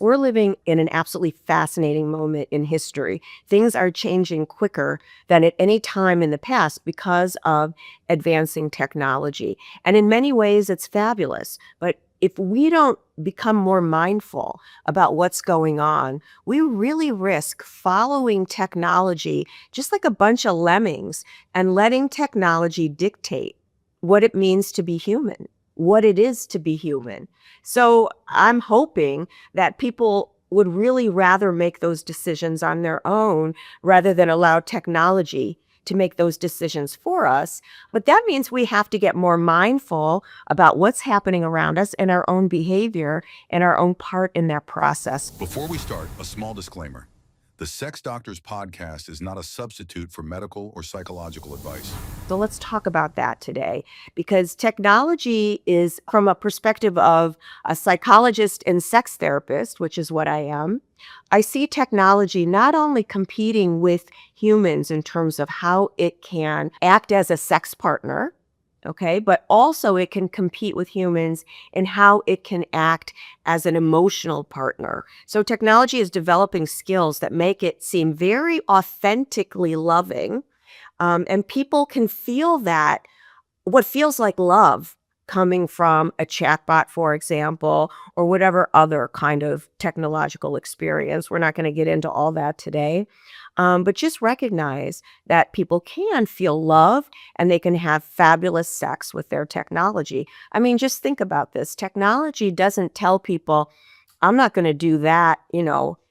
We're living in an absolutely fascinating moment in history. Things are changing quicker than at any time in the past because of advancing technology. And in many ways, it's fabulous. But if we don't become more mindful about what's going on, we really risk following technology just like a bunch of lemmings and letting technology dictate what it means to be human, what it is to be human. So I'm hoping that people would really rather make those decisions on their own rather than allow technology to make those decisions for us. But that means we have to get more mindful about what's happening around us and our own behavior and our own part in that process. Before we start, a small disclaimer. The Sex Doctors podcast is not a substitute for medical or psychological advice. So let's talk about that today, because technology is, from a perspective of a psychologist and sex therapist, which is what I am, I see technology not only competing with humans in terms of how it can act as a sex partner, okay, but also it can compete with humans in how it can act as an emotional partner. So technology is developing skills that make it seem very authentically loving, and people can feel that, what feels like love coming from a chatbot, for example, or whatever other kind of technological experience. We're not going to get into all that today. But just recognize that people can feel loved and they can have fabulous sex with their technology. I mean, just think about this. Technology doesn't tell people, I'm not going to do that,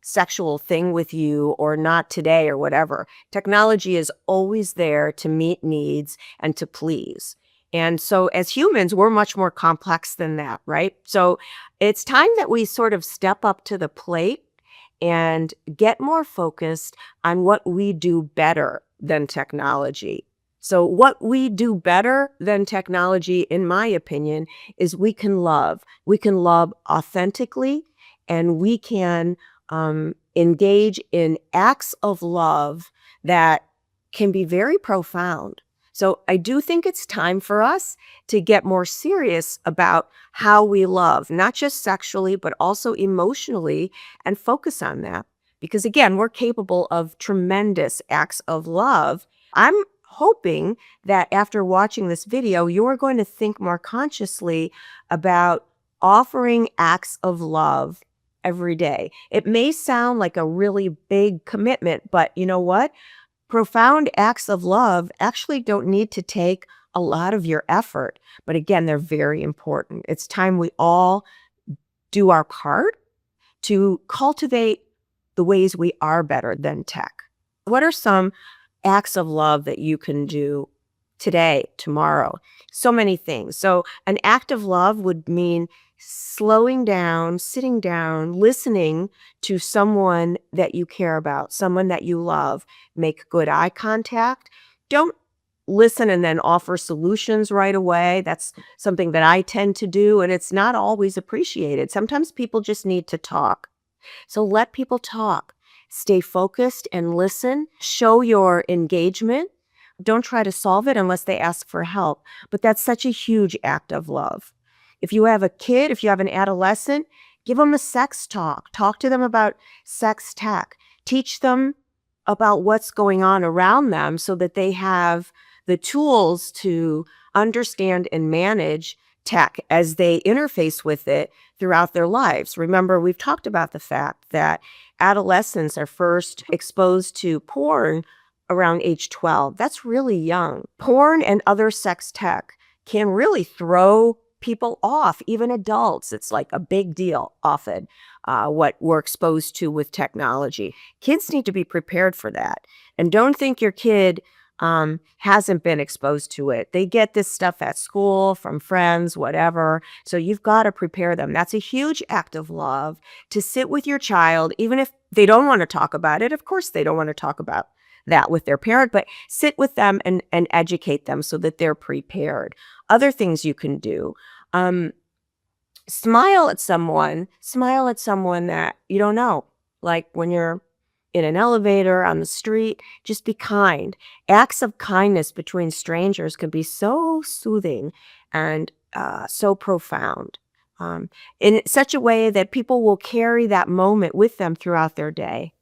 sexual thing with you, or not today, or whatever. Technology is always there to meet needs and to please. And so as humans, we're much more complex than that, right? So it's time that we sort of step up to the plate and get more focused on what we do better than technology. So what we do better than technology, in my opinion, is we can love. We can love authentically, and we can engage in acts of love that can be very profound. So I do think it's time for us to get more serious about how we love, not just sexually, but also emotionally, and focus on that. Because again, we're capable of tremendous acts of love. I'm hoping that after watching this video, you're going to think more consciously about offering acts of love every day. It may sound like a really big commitment, but you know what? Profound acts of love actually don't need to take a lot of your effort. But again, they're very important. It's time we all do our part to cultivate the ways we are better than tech. What are some acts of love that you can do today, tomorrow? So many things. So an act of love would mean slowing down, sitting down, listening to someone that you care about, someone that you love. Make good eye contact. Don't listen and then offer solutions right away. That's something that I tend to do, and it's not always appreciated. Sometimes people just need to talk. So let people talk. Stay focused and listen. Show your engagement. Don't try to solve it unless they ask for help. But that's such a huge act of love. If you have a kid, if you have an adolescent, give them a sex talk. Talk to them about sex tech. Teach them about what's going on around them so that they have the tools to understand and manage tech as they interface with it throughout their lives. Remember, we've talked about the fact that adolescents are first exposed to porn around age 12. That's really young. Porn and other sex tech can really throw people off, even adults. It's like a big deal often, what we're exposed to with technology. Kids need to be prepared for that. And don't think your kid hasn't been exposed to it. They get this stuff at school, from friends, whatever. So you've got to prepare them. That's a huge act of love, to sit with your child, even if they don't want to talk about it. Of course, they don't want to talk about that with their parent, but sit with them and educate them so that they're prepared. Other things you can do. Smile at someone that you don't know. Like when you're in an elevator, on the street, just be kind. Acts of kindness between strangers can be so soothing and so profound. um, in such a way that people will carry that moment with them throughout their day.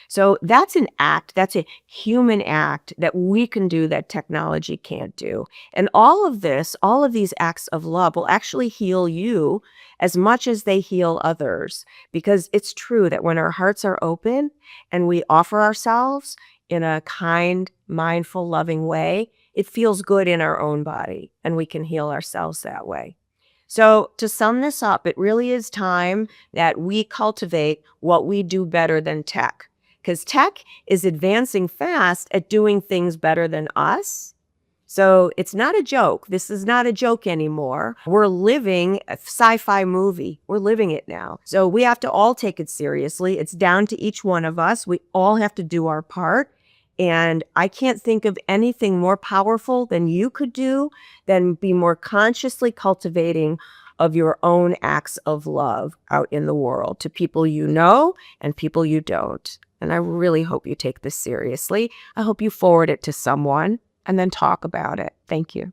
So that's an act, that's a human act that we can do that technology can't do. And all of this, all of these acts of love will actually heal you as much as they heal others. Because it's true that when our hearts are open and we offer ourselves in a kind, mindful, loving way, it feels good in our own body and we can heal ourselves that way. So, to sum this up, it really is time that we cultivate what we do better than tech. Because tech is advancing fast at doing things better than us. So, it's not a joke. This is not a joke anymore. We're living a sci fi movie. We're living it now. So, we have to all take it seriously. It's down to each one of us. We all have to do our part. And I can't think of anything more powerful than you could do than be more consciously cultivating of your own acts of love out in the world to people you know and people you don't. And I really hope you take this seriously. I hope you forward it to someone and then talk about it. Thank you.